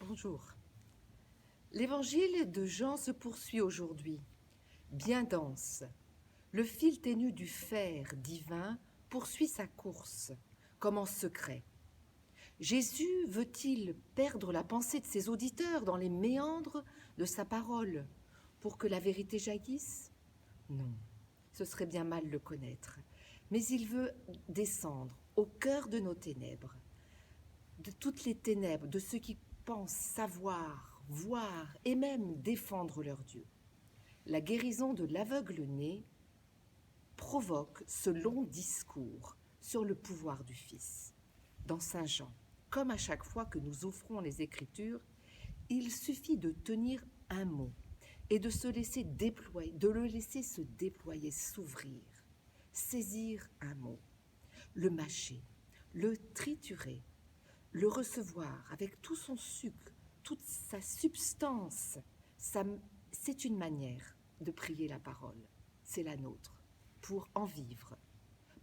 Bonjour. L'évangile de Jean se poursuit aujourd'hui, bien dense. Le fil ténu du fer divin poursuit sa course, comme en secret. Jésus veut-il perdre la pensée de ses auditeurs dans les méandres de sa parole pour que la vérité jaillisse? Non, ce serait bien mal le connaître. Mais il veut descendre au cœur de nos ténèbres, de toutes les ténèbres, de ceux qui pensent savoir, voir et même défendre leur Dieu. La guérison de l'aveugle-né provoque ce long discours sur le pouvoir du Fils. Dans Saint Jean, comme à chaque fois que nous offrons les Écritures, il suffit de tenir un mot et de se laisser déployer, de le laisser se déployer, s'ouvrir, saisir un mot, le mâcher, le triturer, le recevoir avec tout son sucre, toute sa substance. C'est une manière de prier la parole, c'est la nôtre, pour en vivre,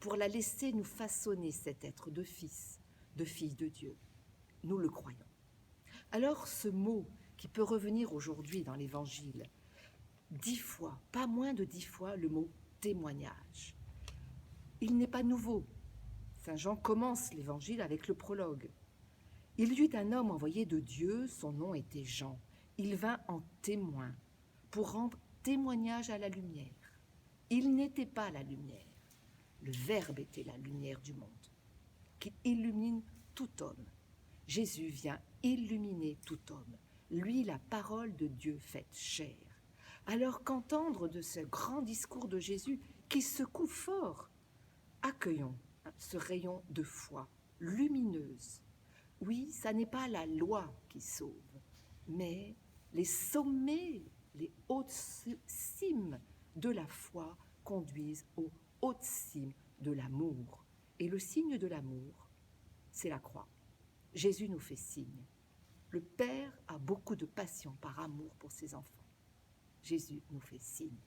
pour la laisser nous façonner cet être de fils, de fille de Dieu. Nous le croyons. Alors ce mot qui peut revenir aujourd'hui dans l'Évangile, 10 fois, pas moins de 10 fois, le mot témoignage. Il n'est pas nouveau. Saint Jean commence l'Évangile avec le prologue. Il y eut un homme envoyé de Dieu, son nom était Jean. Il vint en témoin pour rendre témoignage à la lumière. Il n'était pas la lumière. Le Verbe était la lumière du monde, qui illumine tout homme. Jésus vient illuminer tout homme, lui la parole de Dieu faite chair. Alors qu'entendre de ce grand discours de Jésus qui secoue fort, accueillons ce rayon de foi lumineuse. Oui, ça n'est pas la loi qui sauve, mais les sommets, les hautes cimes de la foi conduisent aux hautes cimes de l'amour. Et le signe de l'amour, c'est la croix. Jésus nous fait signe. Le Père a beaucoup de passion par amour pour ses enfants. Jésus nous fait signe.